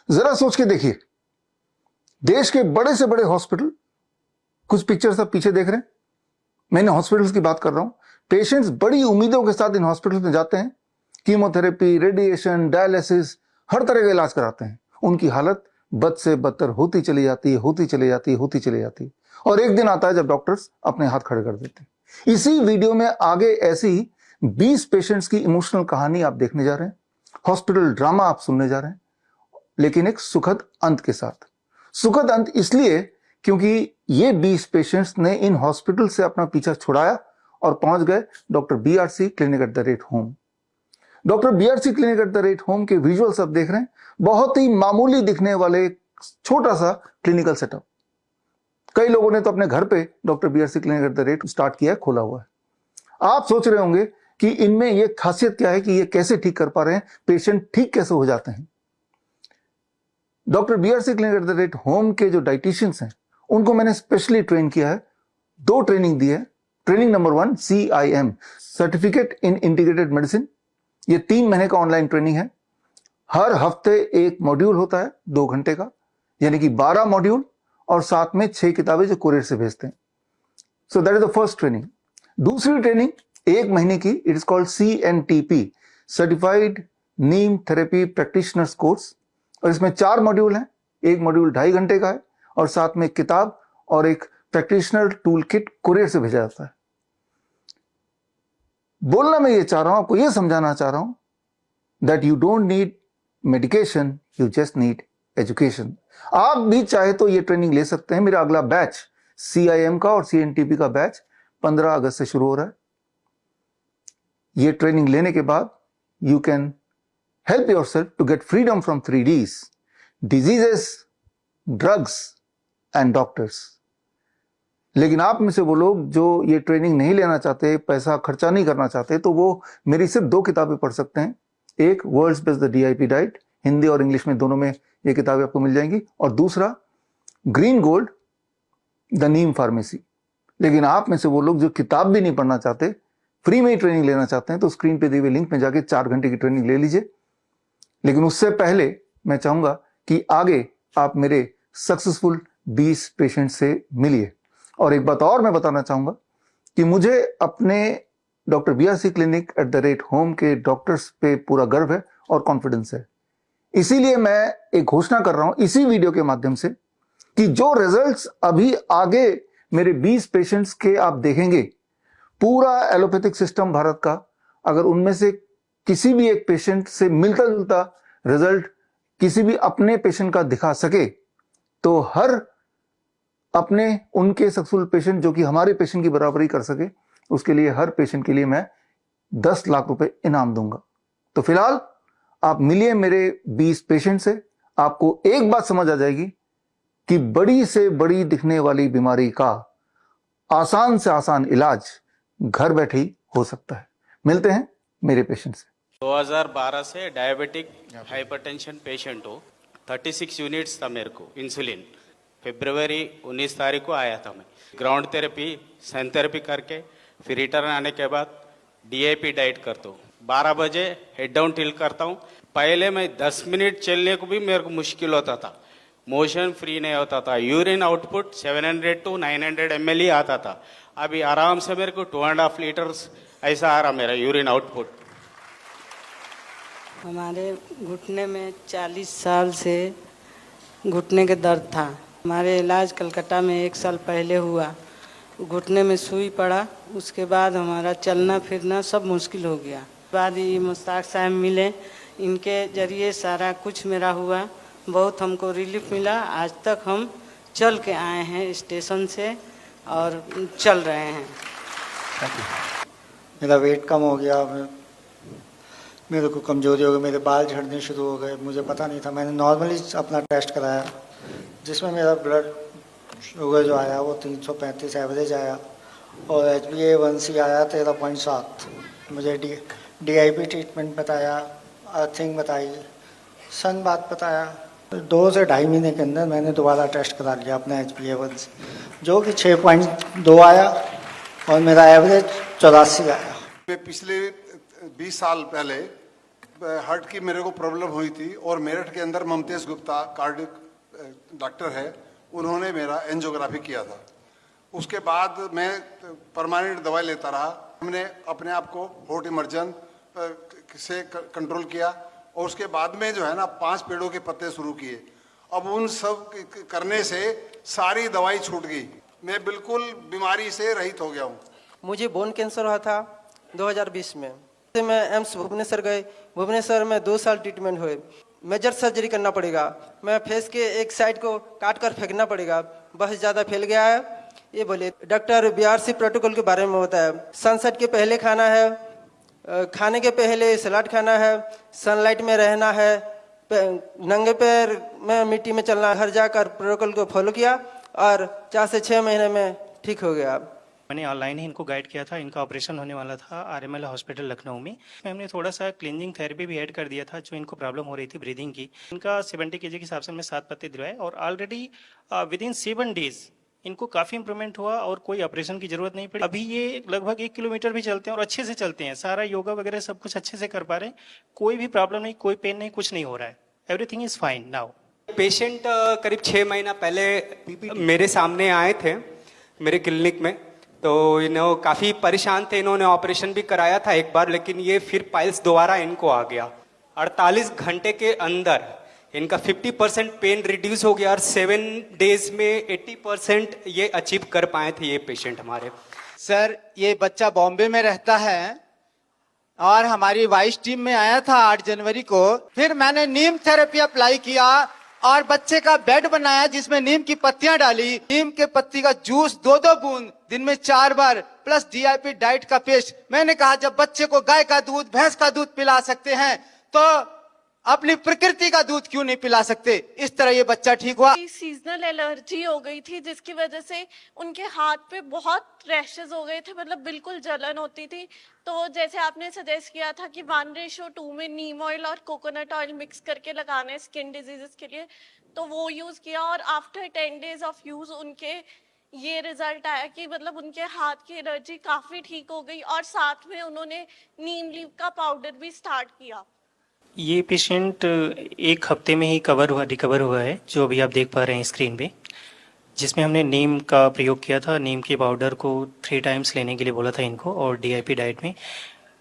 जरा सोच के देखिए, देश के बड़े से बड़े हॉस्पिटल, कुछ पिक्चर्स आप पीछे देख रहे हैं, मैंने हॉस्पिटल्स की बात कर रहा हूं। पेशेंट्स बड़ी उम्मीदों के साथ इन हॉस्पिटल्स में जाते हैं, कीमोथेरेपी, रेडिएशन, डायलिसिस, हर तरह का इलाज कराते हैं। उनकी हालत बद से बदतर होती चली जाती है, होती चली जाती है, होती चली जाती है। और एक दिन आता है जब डॉक्टर्स अपने हाथ खड़े कर देते हैं। इसी वीडियो में आगे ऐसी 20 पेशेंट्स की इमोशनल कहानी आप देखने जा रहे हैं, हॉस्पिटल ड्रामा आप सुनने जा रहे हैं, लेकिन एक सुखद अंत के साथ। सुखद अंत इसलिए क्योंकि ये 20 पेशेंट्स ने इन हॉस्पिटल से अपना पीछा छुड़ाया और पहुंच गए doctor BRC clinic at the rate home. Doctor BRC clinic at the rate home के विजुअल्स आप देख रहे हैं, बहुत ही मामूली दिखने वाले छोटा सा क्लिनिकल सेटअप। कई लोगों ने तो अपने घर पे doctor BRC clinic at the rate start किया है, खोला हुआ है। आप सोच रहे होंगे कि इनमें यह खासियत क्या है कि ये कैसे ठीक कर पा रहे हैं, पेशेंट ठीक कैसे हो जाते हैं। Doctor BRC clinic at the rate home के जो डाइटिशियंस हैं, उनको मैंने स्पेशली ट्रेन किया है, 2 ट्रेनिंग दी है। Training number 1 CIM, certificate in integrated medicine. ये 3 महीने का ऑनलाइन ट्रेनिंग है। हर हफ्ते एक मॉड्यूल होता है 2 घंटे का, यानी कि 12 मॉड्यूल और साथ में 6 किताबें जो कुरियर से भेजते हैं। So that is the first training. दूसरी ट्रेनिंग 1 महीने की, it is called CNTP, certified Neem therapy practitioners course. और इसमें 4 मॉड्यूल हैं, एक मॉड्यूल 2.5 घंटे का है और साथ में एक किताब और एक प्रैक्टिशनर टूल किट कुरियर से भेजा जाता है। बोलना मैं ये चाह रहा हूं, आपको ये समझाना चाह रहा हूं that you don't need medication, you just need education. आप भी चाहे तो ये ट्रेनिंग ले सकते हैं। मेरा अगला बैच CIM का और CNTP का बैच 15 अगस्त से शुरू हो रहा है। ये ट्रेनिंग लेने के बाद you can help yourself to get freedom from 3Ds: diseases, drugs and doctors। लेकिन आप में से वो लोग जो ये ट्रेनिंग नहीं लेना चाहते, पैसा खर्चा नहीं करना चाहते, तो वो मेरी सिर्फ 2 किताबें पढ़ सकते हैं। एक world's best the DIP diet, Hindi और इंग्लिश में दोनों में ये किताबें आपको मिल जाएंगी, और दूसरा green gold the Neem pharmacy. लेकिन आप में से वो लोग जो किताब भी नहीं पढ़ना चाहते, फ्री में ही ट्रेनिंग लेना चाहते हैं, तो स्क्रीन पे दिए हुए लिंक में जाके 4 घंटे की ट्रेनिंग ले लीजिए। लेकिन उससे पहले मैं चाहूंगा कि आगे आप मेरे सक्सेसफुल 20 पेशेंट से मिलिए। और एक बात और मैं बताना चाहूंगा कि मुझे अपने doctor BRC clinic at the rate home के डॉक्टर्स पे पूरा गर्व है और कॉन्फिडेंस है। इसीलिए मैं एक घोषणा कर रहा हूं इसी वीडियो के माध्यम से कि जो रिजल्ट्स अभी आगे मेरे 20 पेशेंट्स के आप देखेंगे, पूरा एलोपैथिक सिस्टम भारत का अगर उनमें से किसी भी एक पेशेंट से मिलता जुलता रिजल्ट किसी भी अपने पेशेंट का दिखा सके, तो हर अपने उनके सक्सेसफुल पेशेंट जो कि हमारे पेशेंट की बराबरी कर सके, उसके लिए हर पेशेंट के लिए मैं 10 लाख रुपए इनाम दूंगा। तो फिलहाल आप मिलिए मेरे 20 पेशेंट से, आपको एक बात समझ आ जाएगी कि बड़ी से बड़ी दिखने वाली बीमारी का आसान से आसान इलाज घर बैठे ही हो सकता है। मिलते हैं मेरे पेशेंट से। 2012 से डायबिटिक हाइपरटेंशन पेशेंट हो, 36 यूनिट्स था मेरे को इंसुलिन। फरवरी 19 तारीख को आया था मैं। ग्राउंड थेरेपी, सन थेरेपी करके फिर रिटर्न आने के बाद DIP डाइट करता हूँ। 12 बजे हेड डाउन टिल करता हूँ। पहले मैं 10 मिनट चलने को भी मेरे को मुश्किल होता था, मोशन फ्री नहीं होता था। यूरिन आउटपुट 700 to 900 ml ही आता था। अभी आराम से मेरे को 2.5 लीटर्स ऐसा आ रहा मेरा यूरिन आउटपुट। हमारे घुटने में 40 साल से घुटने के दर्द था। हमारे इलाज कलकत्ता में 1 साल पहले हुआ। घुटने में सुई पड़ा, उसके बाद हमारा चलना फिरना सब मुश्किल हो गया। बाद ये मुश्ताक साहब मिले, इनके जरिए सारा कुछ मेरा हुआ, बहुत हमको रिलीफ मिला। आज तक हम चल के आए हैं स्टेशन से और चल रहे हैं। मेरा वेट कम हो गया, मेरे को कमजोरी हो गई, मेरे बाल झड़ने शुरू हो गए। मुझे पता नहीं था। मैंने नॉर्मली अपना टेस्ट कराया, जिसमें मेरा ब्लड शुगर जो आया वो 335 एवरेज आया और HbA1c आया 13.7। मुझे DIP ट्रीटमेंट बताया, अर्थिंग बताई, सन बात बताया। 2 से 2.5 महीने के अंदर मैंने दोबारा टेस्ट करा लिया अपना HbA1c, जो कि 6.2 आया और मेरा एवरेज 84 आया। पिछले 20 साल पहले हार्ट की मेरे को प्रॉब्लम हुई थी और मेरठ के अंदर ममतेज गुप्ता कार्डियक डॉक्टर है, उन्होंने मेरा एंजियोग्राफी किया था। उसके बाद मैं परमानेंट दवाई लेता रहा। हमने अपने आप को होट इमर्जन से कंट्रोल किया और उसके बाद में जो है ना 5 पेड़ों के पत्ते शुरू किए। अब उन सब करने से सारी दवाई छूट गई, मैं बिल्कुल बीमारी से रहित हो गया हूँ। मुझे बोन कैंसर हुआ था 2020 में। फिर मैं एम्स भुवनेश्वर गए। भुवनेश्वर में 2 साल ट्रीटमेंट हुए। मेजर सर्जरी करना पड़ेगा, मैं फेस के एक साइड को काट कर फेंकना पड़ेगा, बहुत ज़्यादा फैल गया है ये बोले। डॉक्टर BRC प्रोटोकॉल के बारे में बताया। सनसेट के पहले खाना है, खाने के पहले सलाद खाना है, सनलाइट में रहना है, नंगे पैर में मिट्टी में चलना। घर जाकर प्रोटोकॉल को फॉलो किया और 4 से 6 महीने में ठीक हो गया। मैंने ऑनलाइन ही इनको गाइड किया था। इनका ऑपरेशन होने वाला था RML हॉस्पिटल लखनऊ में। हमने थोड़ा सा क्लींजिंग थेरेपी भी ऐड कर दिया था, जो इनको प्रॉब्लम हो रही थी ब्रीदिंग की। इनका 70 kg के हिसाब से हमने 7 पत्ते दिलवाए और ऑलरेडी विदिन 7 डेज इनको काफ़ी इंप्रूवमेंट हुआ और कोई ऑपरेशन की जरूरत नहीं पड़ी। अभी ये लगभग 1 किलोमीटर भी चलते हैं और अच्छे से चलते हैं। सारा योगा वगैरह सब कुछ अच्छे से कर पा रहे हैं। कोई भी प्रॉब्लम नहीं, कोई पेन नहीं, कुछ नहीं हो रहा है। Everything is fine now. Patient करीब 6 महीना पहले मेरे सामने आए थे मेरे क्लिनिक में, तो इन्हों काफ़ी परेशान थे। इन्होंने ऑपरेशन भी कराया था एक बार, लेकिन ये फिर पाइल्स दोबारा इनको आ गया। 48 घंटे के अंदर इनका 50% पेन रिड्यूस हो गया और 7 डेज में 80% ये अचीव कर पाए थे ये पेशेंट हमारे। सर, ये बच्चा बॉम्बे में रहता है और हमारी वाइस टीम में आया था 8 जनवरी को। फिर मैंने नीम थेरेपी अप्लाई किया और बच्चे का बेड बनाया जिसमें नीम की पत्तियां डाली। नीम के पत्ती का जूस 2-2 बूंद दिन में 4 बार प्लस DIP डाइट का पेस्ट। मैंने कहा जब बच्चे को गाय का दूध, भैंस का दूध पिला सकते हैं तो अपनी प्रकृति का दूध क्यों नहीं पिला सकते। इस तरह ये बच्चा ठीक हुआ। सीजनल एलर्जी हो गई थी जिसकी वजह से उनके हाथ पे बहुत रैशेस हो गए थे, मतलब बिल्कुल जलन होती थी। तो जैसे आपने सजेस्ट किया था कि 1:2 में नीम ऑयल और कोकोनट ऑयल मिक्स करके लगाने स्किन डिजीजेस के लिए, तो वो यूज किया और आफ्टर 10 डेज ऑफ यूज उनके ये रिजल्ट आया कि मतलब उनके हाथ की एलर्जी काफी ठीक हो गई और साथ में उन्होंने नीम लीव का पाउडर भी स्टार्ट किया। ये पेशेंट 1 हफ्ते में ही रिकवर हुआ है, जो अभी आप देख पा रहे हैं स्क्रीन पे, जिसमें हमने नीम का प्रयोग किया था। नीम के पाउडर को 3 टाइम्स लेने के लिए बोला था इनको और DIP डाइट में,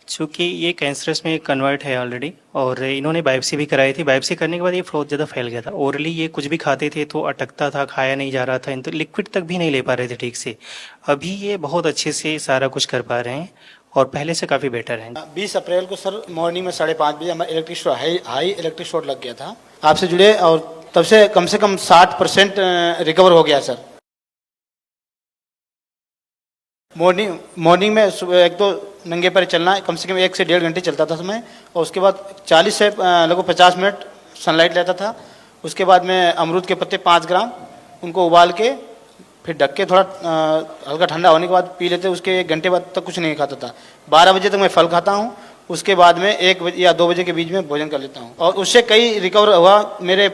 चूँकि ये कैंसरस में कन्वर्ट है ऑलरेडी। और इन्होंने बायोप्सी भी कराई थी। बायोप्सी करने के बाद ये बहुत ज़्यादा फैल गया था। ओरली ये कुछ भी खाते थे तो अटकता था, खाया नहीं जा रहा था, इन तो लिक्विड तक भी नहीं ले पा रहे थे ठीक से। अभी ये बहुत अच्छे से सारा कुछ कर पा रहे हैं और पहले से काफ़ी बेटर हैं। 20 अप्रैल को सर मॉर्निंग में 5:30 बजे हमारा electric shock high electric shock लग गया था। आपसे जुड़े और तब से कम 60% रिकवर हो गया सर। मॉर्निंग में एक तो नंगे पैर चलना कम से कम 1 से 1.5 घंटे चलता था समय, और उसके बाद 40 से लगभग 50 मिनट सनलाइट लेता था। उसके बाद में अमरूद के पत्ते 5 ग्राम उनको उबाल के फिर ढक के थोड़ा हल्का ठंडा होने के बाद पी लेते। उसके 1 घंटे बाद तक कुछ नहीं खाता था। 12 बजे तक मैं फल खाता हूँ, उसके बाद में 1 बजे या 2 बजे के बीच में भोजन कर लेता हूँ और उससे कई रिकवर हुआ। मेरे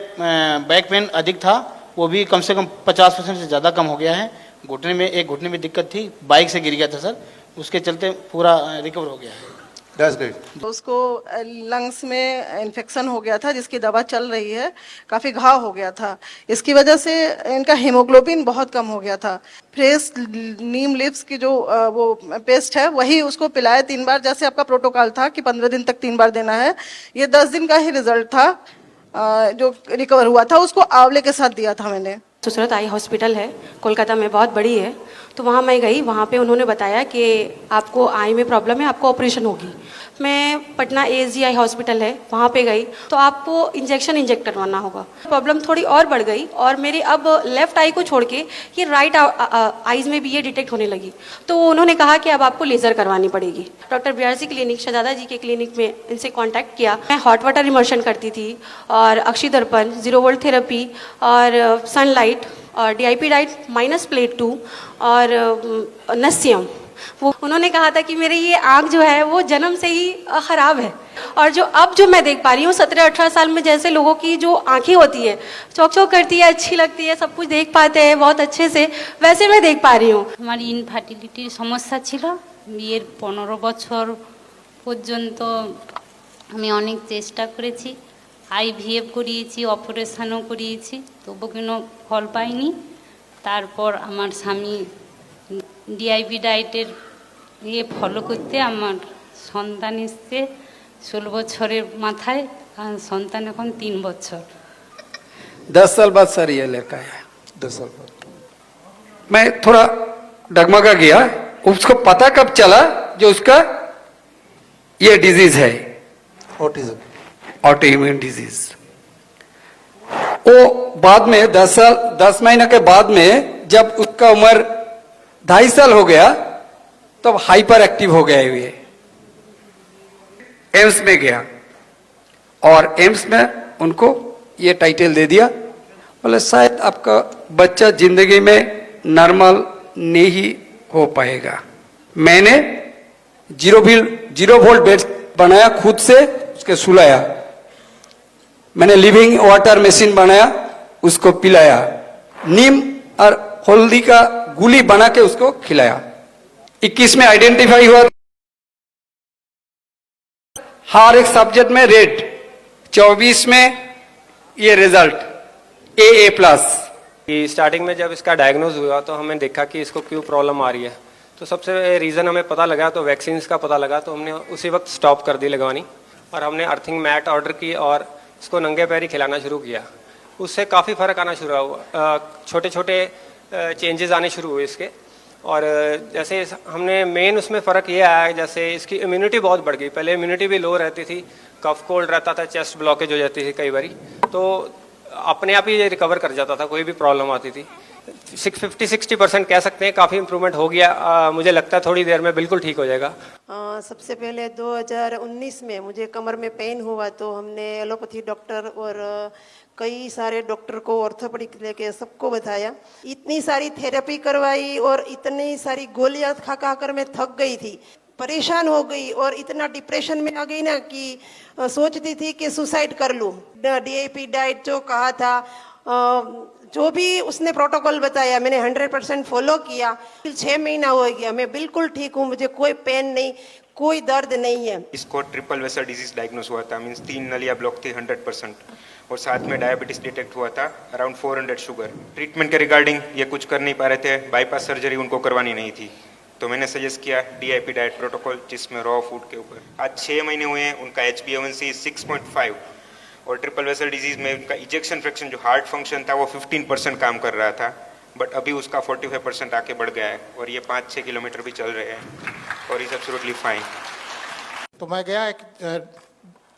बैक पेन अधिक था, वो भी कम से कम 50% से ज़्यादा कम हो गया है। एक घुटने में दिक्कत थी, बाइक से गिर गया था सर, उसके चलते पूरा रिकवर हो गया है। That's great. उसको लंग्स में इन्फेक्शन हो गया था जिसकी दवा चल रही है, काफ़ी घाव हो गया था। इसकी वजह से इनका हीमोग्लोबिन बहुत कम हो गया था। फ्रेश नीम लिव्स की जो वो पेस्ट है वही उसको पिलाया 3 बार, जैसे आपका प्रोटोकॉल था कि 15 दिन तक 3 बार देना है। ये 10 दिन का ही रिजल्ट था जो रिकवर हुआ था। उसको आंवले के साथ दिया था मैंने। सुसरत आई हॉस्पिटल है कोलकाता में, बहुत बड़ी है। तो वहाँ मैं गई, वहाँ पे उन्होंने बताया कि आपको आई में प्रॉब्लम है, आपको ऑपरेशन होगी। मैं पटना ASGI हॉस्पिटल है वहाँ पे गई, तो आपको इंजेक्शन इंजेक्ट करवाना होगा। प्रॉब्लम थोड़ी और बढ़ गई और मेरी अब लेफ्ट आई को छोड़ के ये राइट आईज में भी ये डिटेक्ट होने लगी। तो उन्होंने कहा कि अब आपको लेज़र करवानी पड़ेगी। डॉक्टर BRC क्लिनिक, शहजादा जी के क्लिनिक में इनसे कॉन्टैक्ट किया। मैं हॉट वाटर इमर्शन करती थी और अक्षी दर्पण, 0 वोल्ट थेरेपी और सनलाइट और DIP डाइट -2 और नस्यम। वो उन्होंने कहा था कि मेरी ये आँख जो है वो जन्म से ही ख़राब है, और जो मैं देख पा रही हूँ 17-18 साल में जैसे लोगों की जो आंखें होती है चौक चौक करती है, अच्छी लगती है, सब कुछ देख पाते हैं बहुत अच्छे से, वैसे मैं देख पा रही हूँ। हमारी इनफार्टिलिटीर समस्या ছিল। বিয়ের 15 বছর পর্যন্ত আমি অনেক চেষ্টা করেছি, আইভিএফ করিয়েছি, অপারেশনও করিয়েছি, তবু কোনো ফল পাইনি। তারপর আমার স্বামী ডিআইপি ডায়েটের ফলো করতে আমার সন্তান এসছে 16 বছরের মাথায়, আর সন্তান এখন 3 বছর। 10 साल बाद सर ये लड़का आया। 10 साल बाद मैं थोड़ा डगमगा गया, उसको पता कब चला जो उसका ये डिजीज है, ऑटिज्म। Auto immune disease. वो बाद में 10 महीने के बाद में जब उसका उम्र 2.5 साल हो गया तब हाइपर एक्टिव हो गया ये। एम्स में गया और एम्स में उनको ये टाइटल दे दिया, बोले शायद आपका बच्चा जिंदगी में नॉर्मल नहीं हो पाएगा। मैंने 0 वोल्ट बेड बनाया, खुद से उसके सुलाया। मैंने लिविंग वाटर मशीन बनाया, उसको पिलाया। नीम और हल्दी का गुली बना के उसको खिलाया। 21 में आइडेंटिफाई हुआ, हर एक सब्जेक्ट में रेड। 24 में ये रिजल्ट AA+। कि स्टार्टिंग में जब इसका डायग्नोज हुआ तो हमें देखा कि इसको क्यों प्रॉब्लम आ रही है, तो सबसे रीज़न हमें पता लगा, तो वैक्सीन का पता लगा, तो हमने उसी वक्त स्टॉप कर दी लगवानी और हमने अर्थिंग मैट ऑर्डर की और इसको नंगे पैरी खिलाना शुरू किया। उससे काफ़ी फ़र्क आना शुरू हुआ, छोटे छोटे चेंजेस आने शुरू हुए इसके। और जैसे हमने मेन उसमें फ़र्क ये आया, जैसे इसकी इम्यूनिटी बहुत बढ़ गई। पहले इम्यूनिटी भी लो रहती थी, कफ कोल्ड रहता था, चेस्ट ब्लॉकेज हो जाती थी कई बारी, तो अपने आप ही ये रिकवर कर जाता था, कोई भी प्रॉब्लम आती थी। 50-60% कह सकते हैं काफ़ी इम्प्रूवमेंट हो गया। मुझे लगता है थोड़ी देर में बिल्कुल ठीक हो जाएगा। सबसे पहले 2019 में मुझे कमर में पेन हुआ, तो हमने एलोपैथी डॉक्टर और कई सारे डॉक्टर को, ऑर्थोपेडिक लेके सबको बताया। इतनी सारी थेरेपी करवाई और इतनी सारी गोलियां खा खा कर मैं थक गई थी, परेशान हो गई और इतना डिप्रेशन में आ गई ना कि सोचती थी कि सुसाइड कर लूँ। DIP डाइट जो कहा था, जो भी उसने प्रोटोकॉल बताया, मैंने 100% फॉलो किया। 6 महीना हो गया, मैं बिल्कुल ठीक हूँ, मुझे कोई पेन नहीं, कोई दर्द नहीं है। इसको ट्रिपल वेसल डिजीज डायग्नोस हुआ था, मीन्स 3 नलिया ब्लॉक थी 100%, और साथ में डायबिटीज डिटेक्ट हुआ था, अराउंड 400 शुगर। ट्रीटमेंट के रिगार्डिंग ये कुछ कर नहीं पा रहे थे, बाईपास सर्जरी उनको करवानी नहीं थी, तो मैंने सजेस्ट किया DIP डाइट प्रोटोकॉल, जिसमें रॉ फूड के ऊपर। आज 6 महीने हुए हैं, उनका HbA1c 6.5 और ट्रिपल वेसल डिजीज में उनका इजेक्शन फ्रैक्शन जो हार्ट फंक्शन था वो 15% काम कर रहा था, बट अभी उसका 45% आके बढ़ गया है और ये 5-6 किलोमीटर भी चल रहे हैं और इज एब्सोल्युटली फाइन। तो मैं गया एक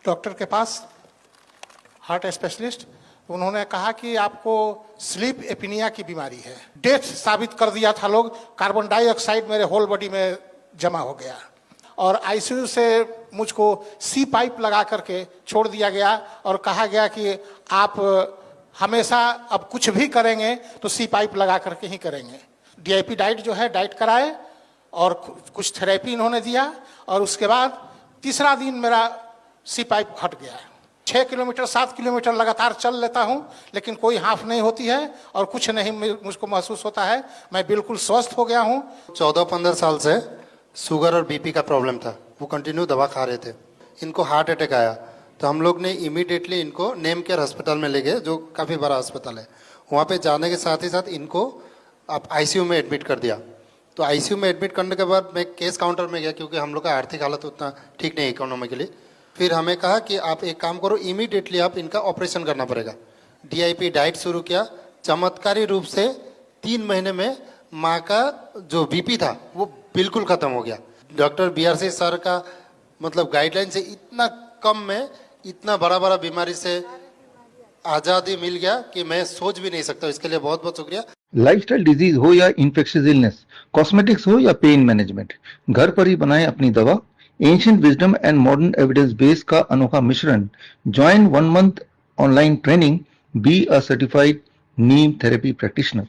डॉक्टर के पास, हार्ट स्पेशलिस्ट। उन्होंने कहा कि आपको स्लीप एपिनिया की बीमारी है। डेथ साबित कर दिया था लोग, कार्बन डाइऑक्साइड मेरे होल बॉडी में जमा हो गया और आईसीयू से मुझको सी पाइप लगा करके छोड़ दिया गया और कहा गया कि आप हमेशा अब कुछ भी करेंगे तो सी पाइप लगा करके ही करेंगे। DIP डाइट जो है डाइट कराए और कुछ थेरेपी इन्होंने दिया और उसके बाद तीसरा दिन मेरा सी पाइप हट गया। 6 किलोमीटर 7 किलोमीटर लगातार चल लेता हूँ, लेकिन कोई हाफ नहीं होती है और कुछ नहीं मुझको महसूस होता है। मैं बिल्कुल स्वस्थ हो गया हूँ। 14-15 साल से शुगर और BP का प्रॉब्लम था, वो कंटिन्यू दवा खा रहे थे। इनको हार्ट अटैक आया तो हम लोग ने इमीडिएटली इनको नेम केयर हॉस्पिटल में ले गए, जो काफ़ी बड़ा अस्पताल है। वहाँ पे जाने के साथ ही साथ इनको आप ICU में एडमिट कर दिया। तो ICU में एडमिट करने के बाद मैं केस काउंटर में गया, क्योंकि हम लोग का आर्थिक हालत उतना ठीक नहीं इकोनॉमिकली। फिर हमें कहा कि आप एक काम करो, इमीडिएटली आप इनका ऑपरेशन करना पड़ेगा। DIP डाइट शुरू किया, चमत्कारी रूप से 3 महीने में माँ का जो BP था वो बिल्कुल ख़त्म हो गया। डॉक्टर BRC सर का मतलब गाइडलाइन से इतना कम में इतना बड़ा बीमारी से आज़ादी मिल गया कि मैं सोच भी नहीं सकता। इसके लिए बहुत बहुत शुक्रिया। लाइफस्टाइल डिजीज हो या इन्फेक्शियस इलनेस, कॉस्मेटिक्स हो या पेन मैनेजमेंट, घर पर ही बनाएं अपनी दवा। Ancient wisdom and modern evidence base का अनोखा मिश्रण। Join 1 month online training, be a certified Neem therapy practitioner.